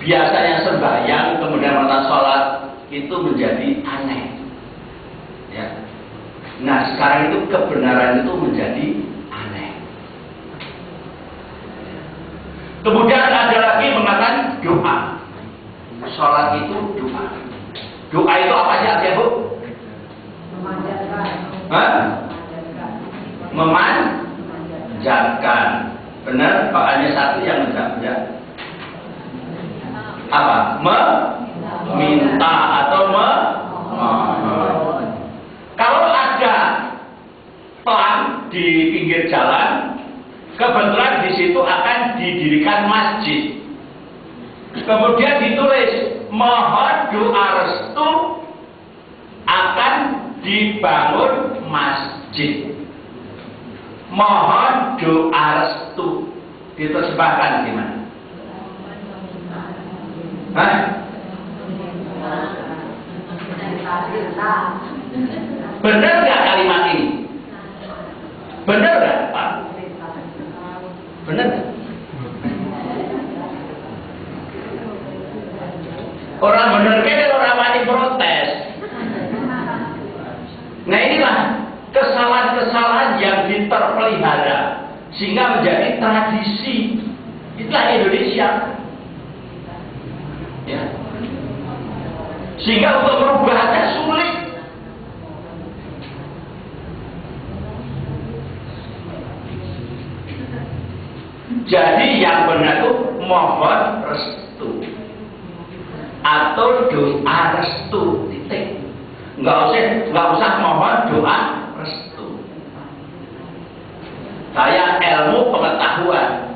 biasanya sembahyang kemudian melakukan sholat itu menjadi aneh. Ya. Nah sekarang itu kebenaran itu menjadi aneh. Kemudian ada lagi mengatakan doa. Sholat itu doa. Doa itu apa sih artinya, Bu? Memanjakan. Benar, bahannya satu yang menjawab. Apa? Meminta atau memohon. Kalau ada pelang di pinggir jalan, kebetulan di situ akan didirikan masjid. Kemudian ditulis mohon doa restu akan dibangun masjid. Mohon doa restu diterjemahkan gimana? Hah? Benar nggak kalimat ini? Benar nggak, Pak? Benar nggak? Orang benar kan orang wani protes. Nah inilah kesalahan-kesalahan yang diterpelihara sehingga menjadi tradisi. Itulah Indonesia. Ya. Sehingga untuk merubahnya sulit. Jadi yang benar itu mohon restu atau doa restu, titik. Nggak usah mohon doa restu. Saya ilmu pengetahuan.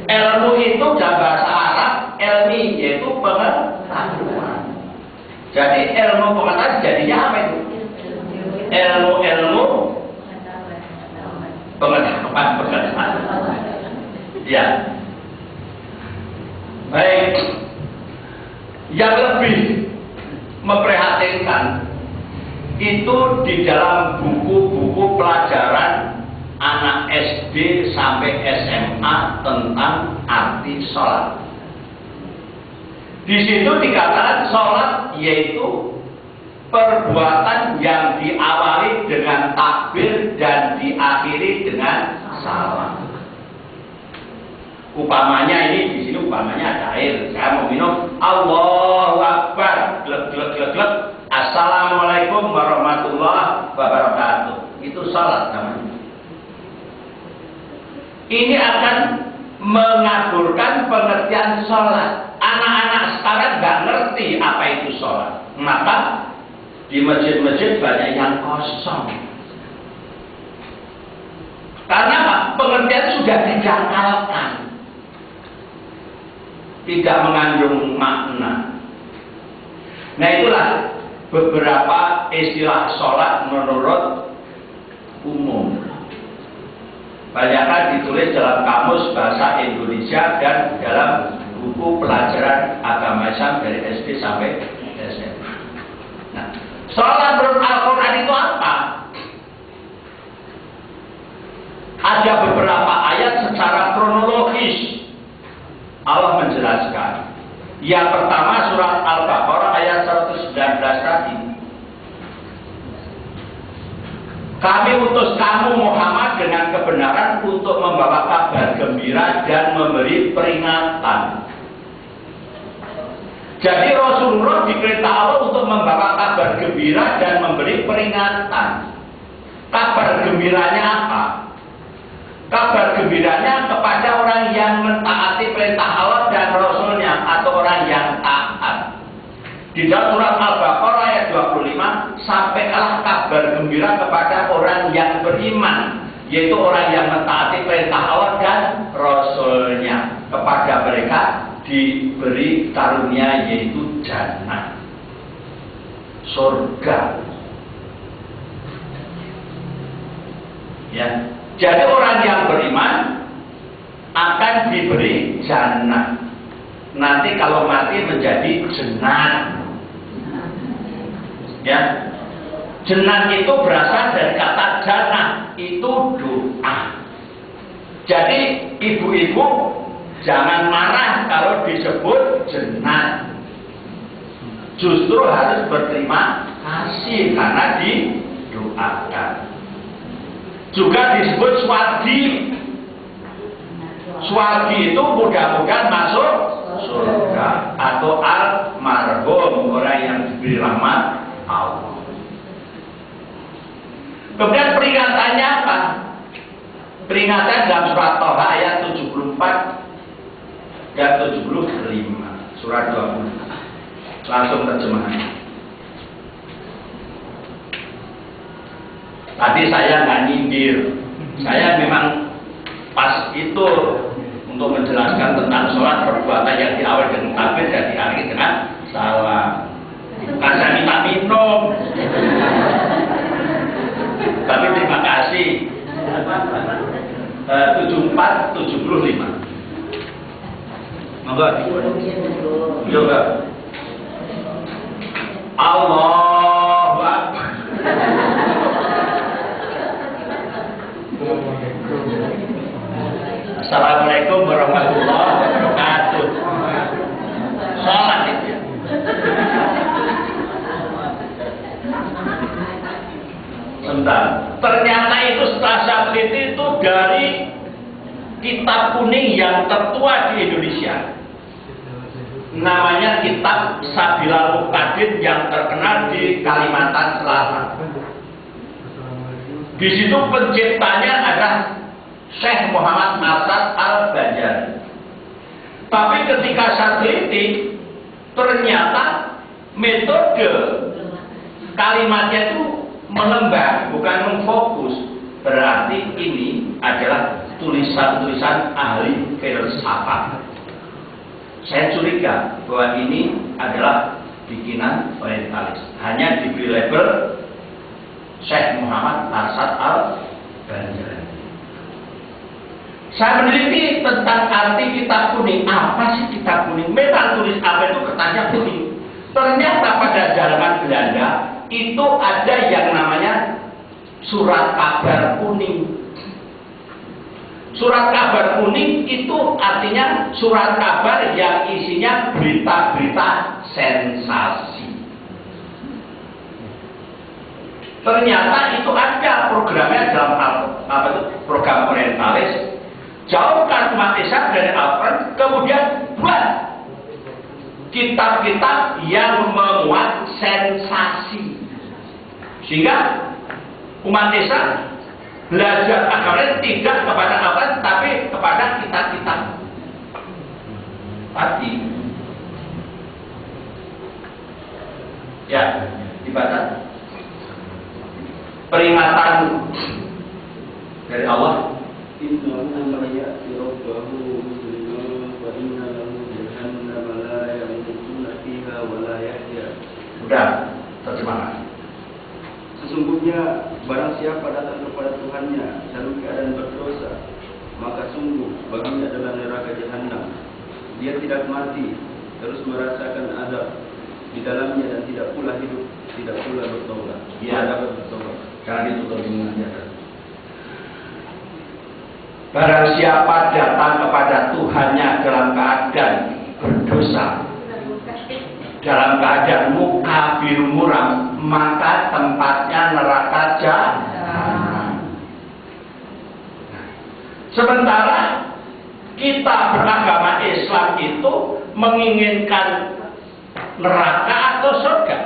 Ilmu itu dalam bahasa Arab ilmi, yaitu pengetahuan. Jadi ilmu pengetahuan jadinya apa itu? Ilmu pengetahuan. Ya. Baik. Yang lebih memprihatinkan itu di dalam buku-buku pelajaran anak SD sampai SMA tentang arti sholat. Di situ dikatakan sholat yaitu perbuatan yang diawali dengan takbir dan diakhiri dengan salam. Umpamanya ini di sini umpamanya ada air, saya mau minum, Allahu Akbar, glek glek glek glek, Assalamualaikum warahmatullahi wabarakatuh. Itu salat namanya. Ini akan mengabulkan pengertian sholat. Anak-anak sekarang nggak ngerti apa itu sholat. Maka di masjid-masjid banyak yang kosong. Karena apa? Pengertian sudah dijangkalkan. Tidak mengandung makna. Nah itulah beberapa istilah sholat menurut umum. Banyaknya ditulis dalam kamus bahasa Indonesia dan dalam buku pelajaran agama Islam dari SD sampai SMA. Nah, sholat menurut Al-Quran itu apa? Ada beberapa ayat secara kronologis Allah menjelaskan. Yang pertama surat Al-Baqarah ayat 119 tadi. Kami utus kamu Muhammad dengan kebenaran untuk membawa kabar gembira dan memberi peringatan. Jadi Rasulullah diperintah Allah untuk membawa kabar gembira dan memberi peringatan. Kabar gembiranya apa? Kabar gembiranya kepada orang yang mentaati perintah Allah dan Rasulnya atau orang yang taat. Di dalam surat Al-Baqarah ayat 25 sampaikanlah kabar gembira kepada orang yang beriman, yaitu orang yang mentaati perintah Allah dan Rasulnya. Kepada mereka diberi karunia yaitu jannah, surga. Ya. Jadi orang yang beriman akan diberi jannah. Nanti kalau mati menjadi jenat. Ya. Jenat itu berasal dari kata jannah, itu doa. Jadi ibu-ibu Jangan marah kalau disebut jenat. Justru harus berterima kasih karena didoakan. Juga disebut swargi. Swargi itu mudah-mudahan masuk surga atau almarhum, orang yang diberi rahmat Allah. Kemudian peringatannya apa? Peringatan dalam surat Toha ayat 74 dan 75, surat 20. Langsung terjemahan. Tadi saya nggak nyindir, saya memang pas itu untuk menjelaskan tentang sholat perbuatan yang diawali dengan takbir dan diakhiri dengan salam. Bukan saya minta minum. Tapi terima kasih. 74, 75. Monggo. Coba. Allahu Akbar. Assalamualaikum warahmatullahi wabarakatuh. Salat itu ya. Sebentar. Ternyata itu setelah saya teliti itu dari kitab kuning yang tertua di Indonesia. Namanya kitab Sabilal Muqtadir yang terkenal di Kalimantan Selatan. Di situ penciptanya adalah Syekh Muhammad Asad Al-Banjari. Tapi ketika saya teliti, ternyata metode kalimatnya itu mengembang, bukan memfokus. Berarti ini adalah tulisan-tulisan ahli filsafat. Saya curiga bahwa ini adalah bikinan orientalis. Hanya diberi label Syekh Muhammad Asad Al-Banjari. Saya meneliti tentang arti kitab kuning. Apa sih kitab kuning? Memang tulis apa itu kertasnya kuning. Ternyata pada zaman Belanda itu ada yang namanya surat kabar kuning. Surat kabar kuning itu artinya surat kabar yang isinya berita-berita sensasi. Ternyata itu ada programnya dalam apa itu? Program orientalis. Jauhkan umat Islam dari Al-Quran, kemudian buat kitab-kitab yang memuat sensasi, sehingga umat Islam belajar agama tidak kepada Al-Quran, tapi kepada kitab-kitab tadi. Ya, dibaca peringatan dari Allah. Innahu man ya'ti rabbahu musliman wa inna lahu jahannama la yamutuna fiha wa la yahya. Sudah, terjemahkan. Sesungguhnya barang siapa datang kepada Tuhannya dalam keadaan berdosa, maka sungguh baginya adalah neraka jahanam. Dia tidak mati, terus merasakan azab di dalamnya dan tidak pula hidup, tidak pula bertobat. Dia dapat bertobat. Karena itu terjemahannya. Barang siapa datang kepada Tuhannya dalam keadaan berdosa, dalam keadaan muka biru muram, maka tempatnya neraka jahanam. Sementara kita beragama Islam itu menginginkan neraka atau surga?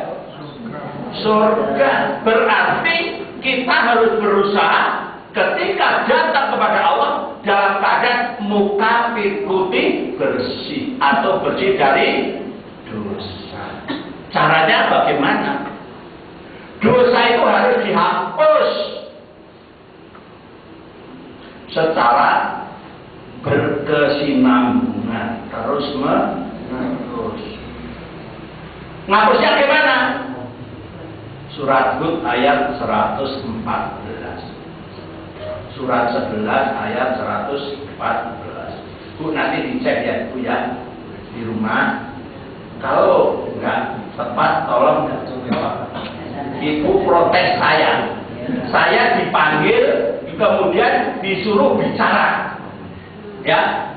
Surga. Berarti kita harus berusaha ketika datang kepada Allah dalam keadaan muka putih bersih atau bersih dari dosa. Caranya bagaimana? Dosa itu harus dihapus secara berkesinambungan, terus menerus. Ngapusnya gimana? Surat Hud ayat 114. Surat 11 ayat 114. Bu, nanti dicek ya Bu ya di rumah. Kalau enggak tepat tolong jawab. Ibu protes saya. Saya dipanggil kemudian disuruh bicara. Ya.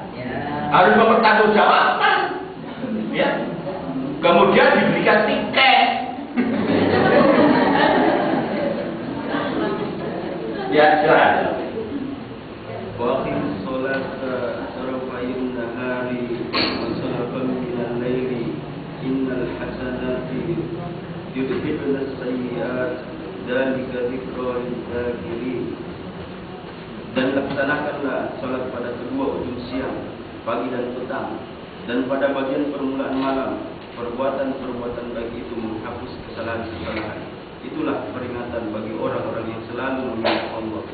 harus mempertanggungjawabkan, ya. Kemudian diberikan tiket, ya silahkan. وأقم الصلاة طرفي النهار وزلفا من الليل إن الحسنات يذهبن السيئات ذلك ذكرى للذاكرين. Dan laksanakanlah salat pada kedua ujung siang, pagi dan petang, dan pada bagian permulaan malam. Perbuatan-perbuatan baik itu menghapus kesalahan-kesalahan. Itulah peringatan bagi orang-orang yang selalu mengingat Allah.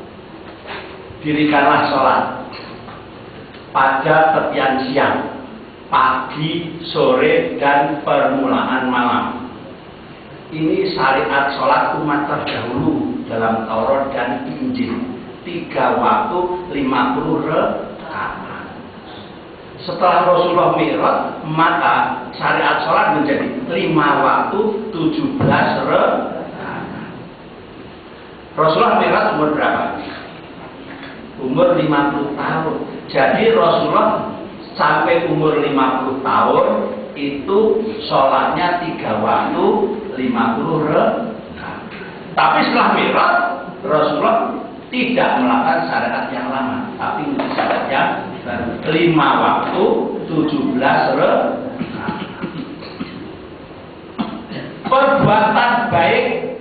Dirikanlah sholat pada tepian siang, pagi, sore, dan permulaan malam. Ini syariat sholat umat terdahulu dalam Taurat dan Injil. 3 waktu 50 rakaat. Setelah Rasulullah Mi'raj, maka syariat sholat menjadi 5 waktu 17 rakaat. Rasulullah Mi'raj umur berapa? Umur 50 tahun. Jadi Rasulullah sampai umur 50 tahun itu sholatnya 3 waktu 50 rakaat. Tapi setelah Mi'raj, Rasulullah tidak melakukan syariat yang lama, tapi syariat yang baru. 5 waktu 17 rakaat. Perbuatan baik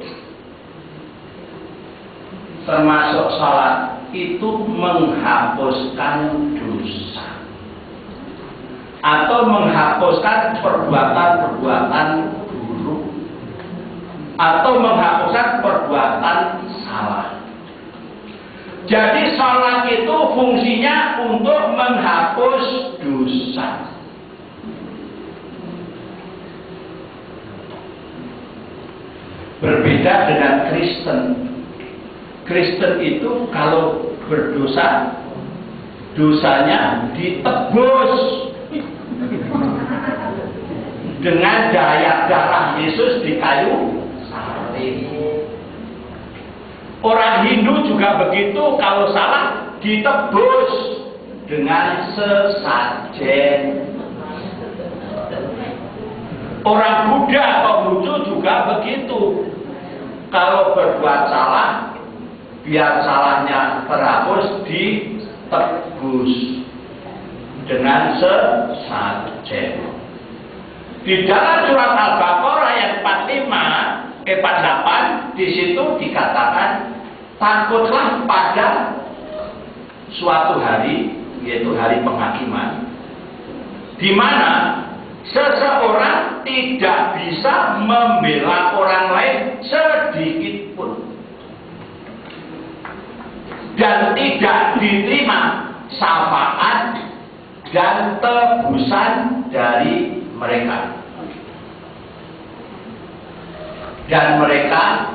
termasuk sholat itu menghapuskan dosa atau menghapuskan perbuatan-perbuatan buruk atau menghapuskan perbuatan salah. Jadi sholat itu fungsinya untuk menghapus dosa. Berbeda dengan Kristen. Kristen itu kalau berdosa, dosanya ditebus dengan daya darah Yesus di kayu salib. Orang Hindu juga begitu, kalau salah ditebus dengan sesajen. Orang Buddha atau Buddha juga begitu, kalau berbuat salah, biar salahnya terhapus, ditebus dengan sesajen. Di dalam surat Al-Baqarah ayat 45-48 di situ dikatakan, takutlah pada suatu hari, yaitu hari penghakiman, di mana seseorang tidak bisa membela orang lain sedikit pun, dan tidak diterima syafaat dan tebusan dari mereka, dan mereka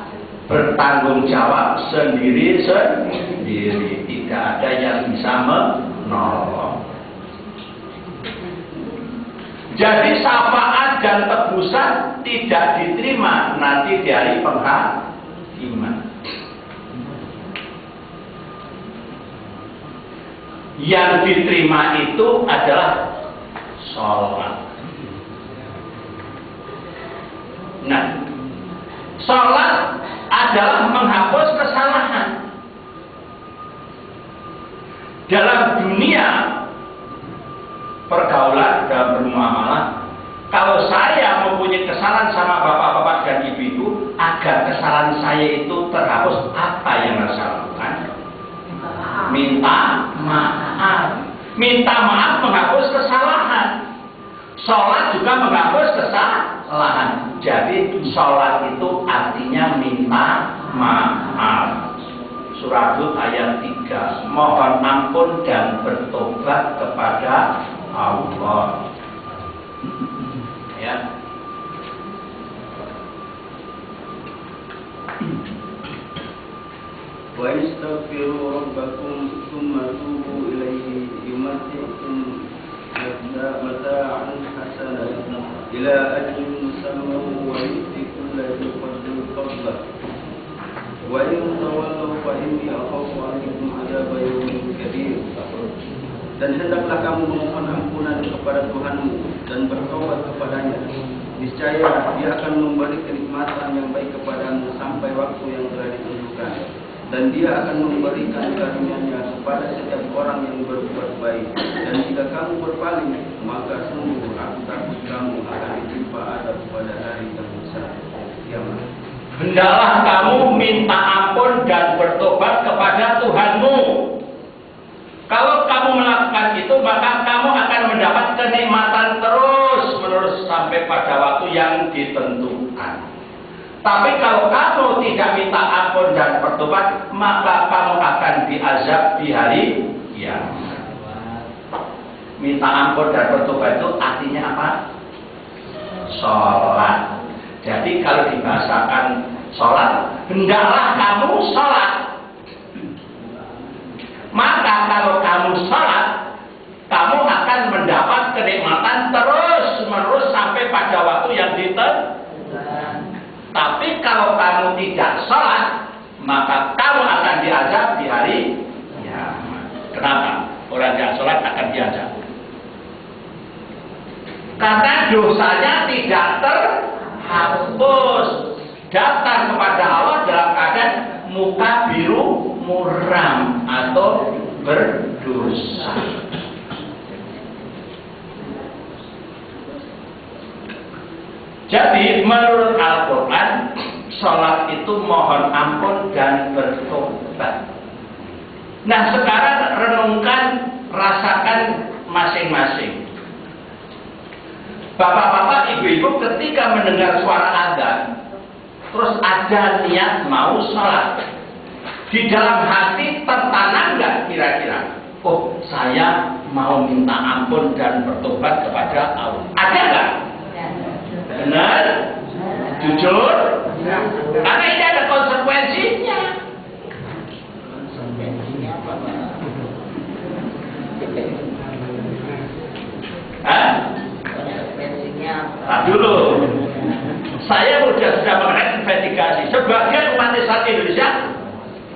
bertanggung jawab sendiri-sendiri, tidak ada yang bisa menolong. Jadi syafaat dan tebusan tidak diterima nanti di hari penghakiman. Yang diterima itu adalah sholat. Nah, sholat adalah menghapus kesalahan. Dalam dunia pergaulan dan bermuamalah, kalau saya mempunyai kesalahan sama bapak-bapak dan ibu-ibu, agar kesalahan saya itu terhapus, apa yang harus saya lakukan? Minta maaf. Minta maaf menghapus kesalahan. Sholat juga menghapus kesalahan. Jadi sholat itu artinya minta maaf. Surah Hud ayat 3, mohon ampun dan bertobat kepada Allah. Ya. Wa istaghfiru rabbakum tsumma tubu ilaihi yumatti'ukum mata'an hasanan ila ajalin musamma wa yu'ti kulla dhi fadlin fadlah. Wa in tawallaw fa inni akhafu 'alaykum 'adaba yawmin kabir. Dan hendaklah kamu memohon ampunan kepada Tuhanmu dan bertobat kepadanya. Niscaya Dia akan memberi kenikmatan yang baik kepadamu sampai waktu yang telah ditentukan. Dan Dia akan memberikan karunia-Nya kepada setiap orang yang berbuat baik. Dan jika kamu berpaling, maka sungguh aku takut kamu akan ditimpa adab pada hari yang besar, kiamat. Hendaklah kamu minta ampun dan bertobat kepada Tuhanmu. Kalau kamu melakukan itu, maka kamu akan mendapat kenikmatan terus-menerus sampai pada waktu yang ditentukan. Tapi kalau kamu tidak minta ampun dan bertobat, maka kamu akan diazab di hari kiamat. Minta ampun dan bertobat itu artinya apa? Sholat. Jadi kalau dibahasakan sholat, hendaklah kamu sholat. Maka kalau kamu sholat, kamu akan mendapat kenikmatan terus-menerus sampai pada waktu yang ditentukan. Tapi kalau kamu tidak sholat, maka kamu akan diazab di hari kiamat. Kenapa? Orang yang sholat akan diazab. Karena dosanya tidak terhapus. Datang kepada Allah dalam keadaan muka biru muram atau berdosa. Jadi menurut Al-Quran, sholat itu mohon ampun dan bertobat. Nah sekarang renungkan, rasakan masing-masing. Bapak-bapak, ibu-ibu ketika mendengar suara azan, terus ada niat mau sholat, di dalam hati tertanam nggak kira-kira? Oh, saya mau minta ampun dan bertobat kepada Allah. Ada nggak? Benar? Jujur? Karena ini ada konsekuensinya. Hah? Nah, dulu saya sudah mengenai investigasi. Sebagian umat Islam Indonesia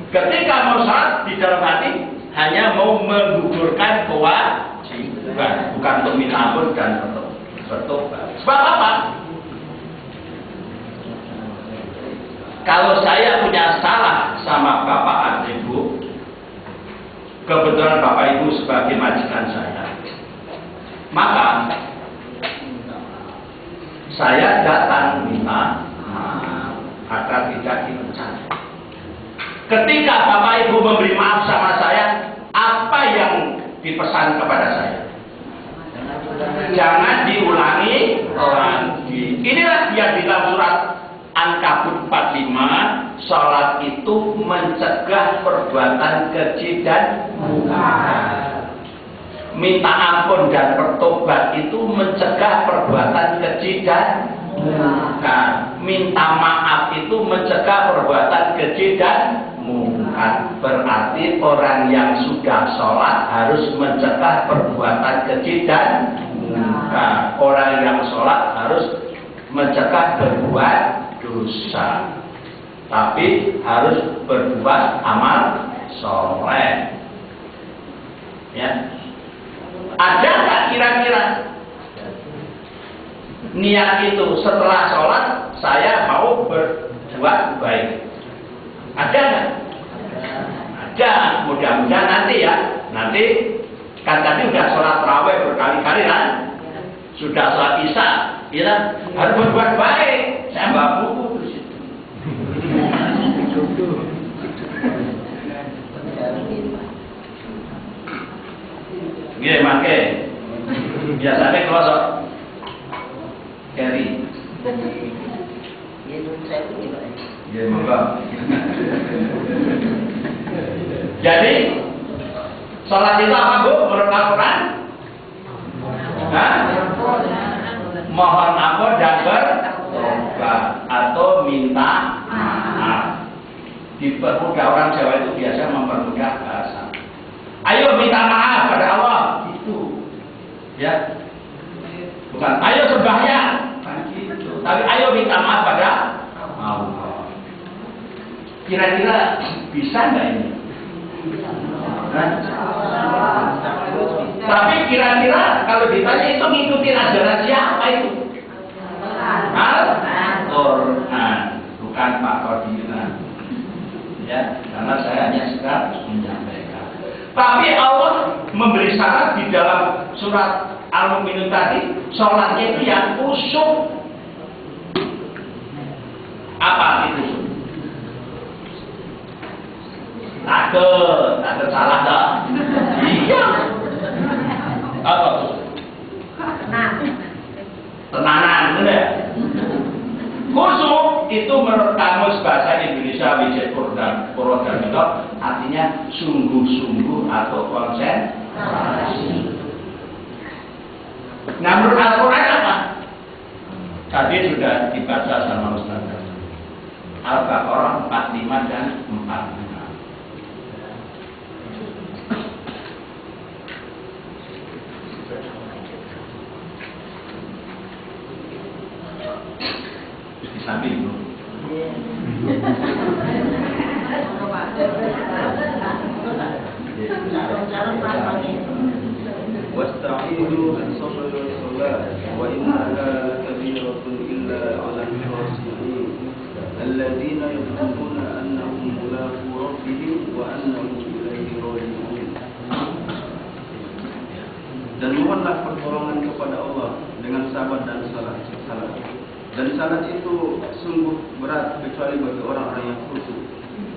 ketika mau sholat di dalam hati hanya mau menggugurkan kewajiban, bukan untuk minta ampun dan bertobat. Sebab apa? Kalau saya punya salah sama bapak atau ibu, kebetulan bapak ibu sebagai majikan saya, maka saya datang minta maaf agar tidak dipecat. Ketika bapak ibu memberi maaf sama saya, apa yang dipesan kepada saya? Jangan diulangi lagi. Inilah yang di dalam surat Ankabut 45, sholat itu mencegah perbuatan keji dan mungkar. Minta ampun dan bertobat itu mencegah perbuatan keji dan mungkar. Minta maaf itu mencegah perbuatan keji dan mungkar. Berarti orang yang sudah sholat harus mencegah perbuatan keji dan mungkar. Orang yang sholat harus mencegah berbuat dosa, tapi harus berbuat amal soleh. Ya, ada nggak kira-kira niat itu setelah sholat saya mau berbuat baik? Ada nggak? Ada. Mudah-mudahan nanti ya. Nanti kan tadi udah sholat tarawih berkali-kali kan? Sudah sholat isya, ya harus berbuat baik. Saya bawa buku di situ. Gini make, biasanya kelosok, carry. Ya monggo. Jadi sholat itu apa bu? Menurut Al-Quran? Mohon ampun dan bertobat atau minta maaf. Dipermudah, orang Jawa itu biasa mempermudah bahasa. Ayo minta maaf pada Allah, itu ya. Bukan ayo sembahyang, kan gitu. Tapi ayo minta maaf pada Allah. Kira-kira bisa nggak ini? Hah? Tapi kira-kira kalau ditanya itu ngikutin ajaran siapa itu? Al-Quran, bukan Pak Kodina. Ya, karena saya hanya sekedar menyampaikan. Tapi Allah memberi syarat di dalam surat Al-Mu'minun tadi, sholatnya itu yang khusyuk. Apa itu? Ada salah tak? Iya. Apa itu? Tenanan, benar? Khusyuk itu menurut kamus bahasa Indonesia Wijaya Purwodamito artinya sungguh-sungguh atau konsentrasi. Nah, menurut Al-Quran apa? Tadi sudah dibaca sama Ustaz. Al-Baqarah 45 dan 46. Di samping itu. واستعينوا بالصبر والصلاة وإنها لكبيرة إلا على الخاشعين الذين يظنون أنهم ملاقو ربهم وأنهم إليه راجعون. Dan mohonlah pertolongan kepada Allah dengan sabar dan salat. Dan salat itu sungguh berat kecuali bagi orang-orang yang khusyuk,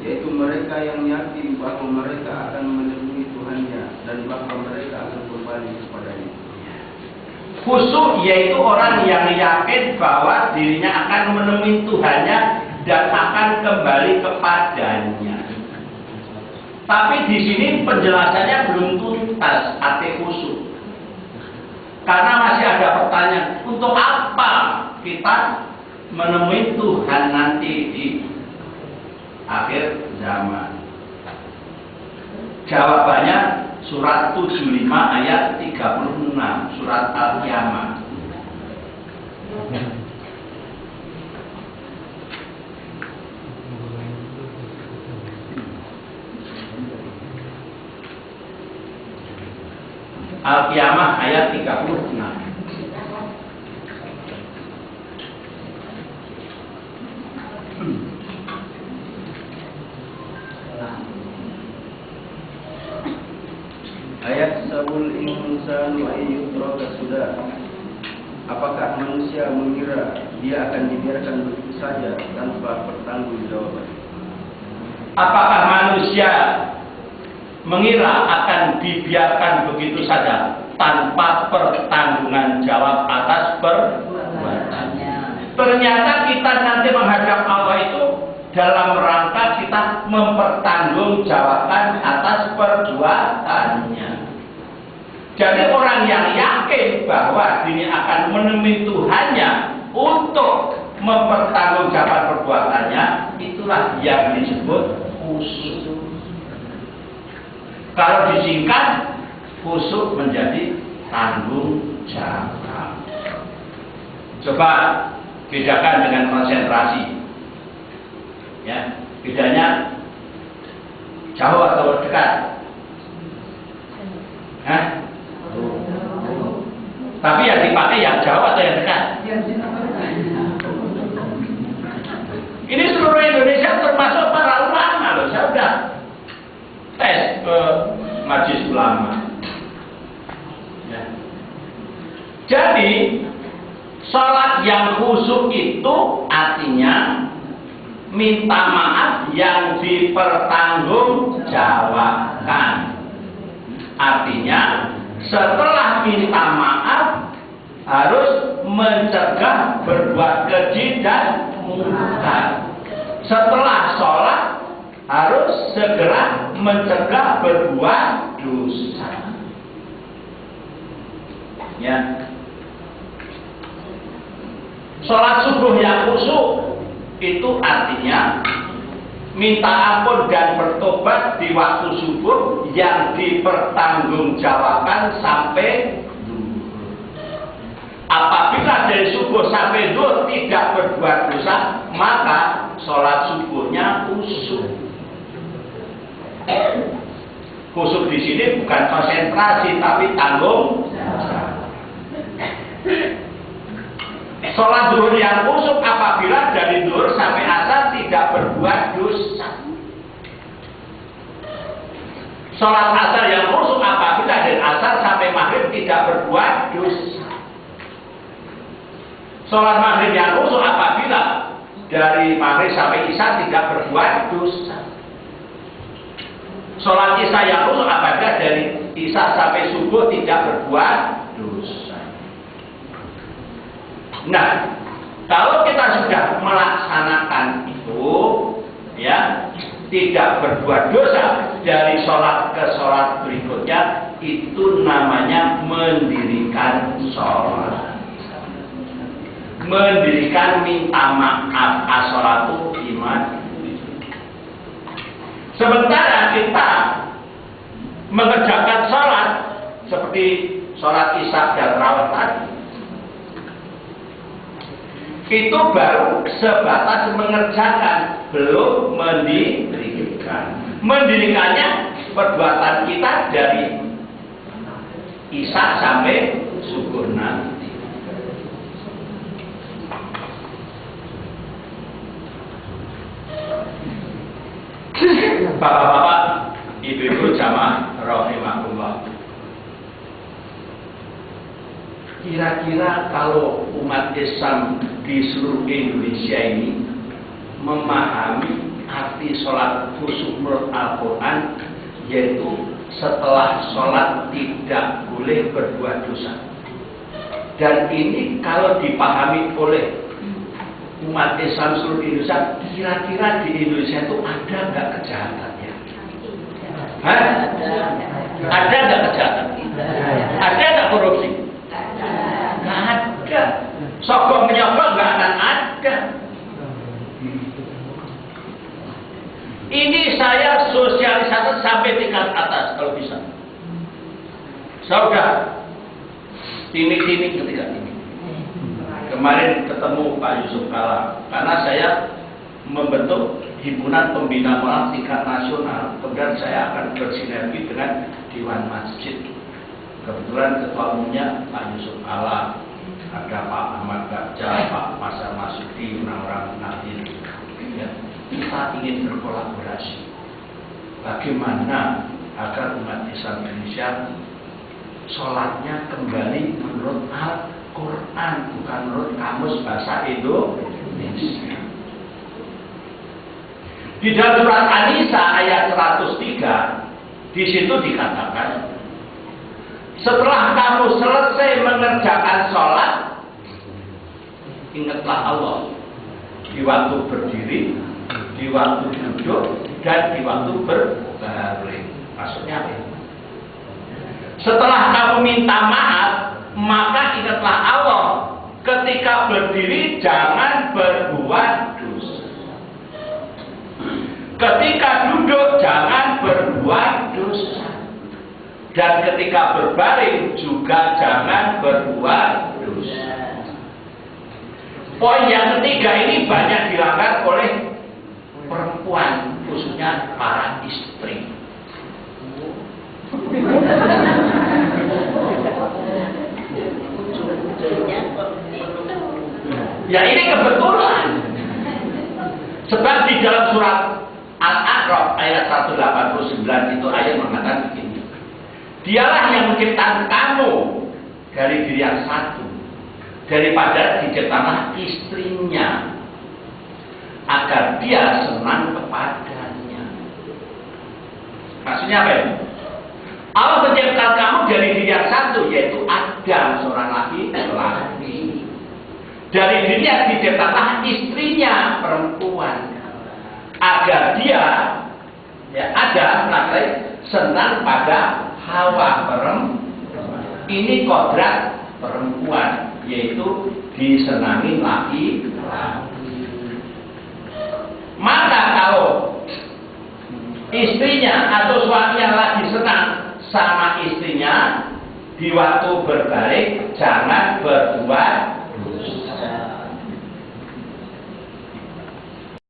yaitu mereka yang yakin bahwa mereka akan menemui Tuhannya dan bahwa mereka akan kembali kepadanya. Khusyuk yaitu orang yang yakin bahwa dirinya akan menemui Tuhannya dan akan kembali kepadanya. Tapi di sini penjelasannya belum tuntas arti khusyuk. Karena masih ada pertanyaan, untuk apa kita menemui Tuhan nanti di akhir zaman? Jawabannya surat 75 ayat 36, surat Al-Qiyamah. Al-Qiyamah ayat 36. Ayat sabul insanu ayyutraka sudah. Apakah manusia mengira dia akan dibiarkan begitu saja tanpa pertanggungjawaban? Apakah manusia mengira akan dibiarkan begitu saja tanpa pertanggungan jawab atas perbuatannya? Ternyata kita nanti menghadap Allah itu dalam rangka kita mempertanggungjawabkan atas perbuatannya. Jadi orang yang yakin bahwa dirinya akan menemui Tuhannya untuk mempertanggungjawabkan perbuatannya, itulah yang disebut khusyuk. Kalau disingkat, khusyuk menjadi tanggung jawab. Coba bedakan dengan konsentrasi. Ya, bedanya jauh atau dekat? Hah? Tapi yang dipakai yang jauh atau yang dekat? Ini seluruh Indonesia termasuk para ulama loh. Saya udah tes ke majelis ulama. Ya. Jadi sholat yang khusyuk itu artinya minta maaf yang dipertanggungjawabkan. Artinya setelah minta maaf harus mencegah berbuat keji dan mungkar. Setelah sholat harus segera mencegah berbuat dosa. Ya. Sholat subuh yang khusyuk itu artinya minta ampun dan bertobat di waktu subuh yang dipertanggungjawabkan sampai zuhur. Apabila dari subuh sampai zuhur tidak berbuat dosa, maka sholat subuhnya khusyuk. Khusyuk di sini bukan konsentrasi tapi tanggung jawab. Sholat zuhur yang khusyuk apabila dari zuhur sampai asar tidak berbuat dosa. Sholat asar yang khusyuk apabila dari asar sampai maghrib tidak berbuat dosa. Sholat maghrib yang khusyuk apabila dari maghrib sampai isya tidak berbuat dosa. Sholat isya yang khusyuk apabila dari isya sampai subuh tidak berbuat dosa. Nah, kalau kita sudah melaksanakan itu, ya, tidak berbuat dosa dari sholat ke sholat berikutnya, itu namanya mendirikan sholat. Mendirikan minta maaf, as-sholatu iman. Sementara kita mengerjakan sholat seperti sholat isya dan tarawih tadi, itu baru sebatas mengerjakan, belum mendirikan. Mendirikannya perbuatan kita dari isya sampai subuh nanti. Bapak-bapak, ibu-ibu jamaah rahimakumullah. Kira-kira kalau umat Islam di seluruh Indonesia ini memahami arti sholat khusyuk menurut Al-Quran, yaitu setelah sholat tidak boleh berbuat dosa. Dan ini kalau dipahami oleh umat Islam seluruh Indonesia, kira-kira di Indonesia itu ada nggak kejahatannya? Hah? Ada nggak kejahatan? Ada nggak korupsi? Nggak ada. Sogok menyogok nggak akan ada. Ini saya sosialisasi sampai tingkat atas kalau bisa. Saya udah timik-timik ketika ini. Kemarin ketemu Pak Yusuf Kala, karena saya membentuk himpunan pembina moral tingkat nasional, kemudian saya akan bersinergi dengan Dewan Masjid. Kebetulan ketua umumnya Pak Yusuf Kala, ada Pak Ahmad Bagja, Pak Masar Masuki, orang-orang Nahdien. Ya, kita ingin berkolaborasi. Bagaimana agar umat Islam Indonesia sholatnya kembali menurut Al-Quran, bukan menurut kamus bahasa Indonesia. Di dalam surat An-Nisa ayat 103, di situ dikatakan, setelah kamu selesai mengerjakan sholat, ingatlah Allah di waktu berdiri, di waktu duduk, dan di waktu berbaring. Maksudnya apa? Setelah kamu minta maaf, maka ingatlah Allah. Ketika berdiri jangan berbuat dosa. Ketika duduk jangan berbuat dosa. Dan ketika berbaring juga jangan berbuat dosa. Poin yang ketiga ini banyak dilanggar oleh perempuan, khususnya para istri. Ya ini kebetulan. Sebab di dalam surat Al-A'raf ayat 189 itu ayat mengatakan begini. Dialah yang menciptakan kamu dari diri yang satu, daripada diciptakanlah istrinya, agar dia senang kepadanya. Maksudnya apa ya? Allah menciptakan kamu dari diri yang satu, yaitu Adam, seorang laki-laki. Dari diri yang diciptakanlah istrinya, perempuan, agar dia, ya Adam, laki-laki, senang pada Hawa, perempuan. Ini kodrat perempuan, yaitu disenangi laki-laki. Maka kalau istrinya atau suaminya lagi senang sama istrinya, di waktu berbaring jangan berbuat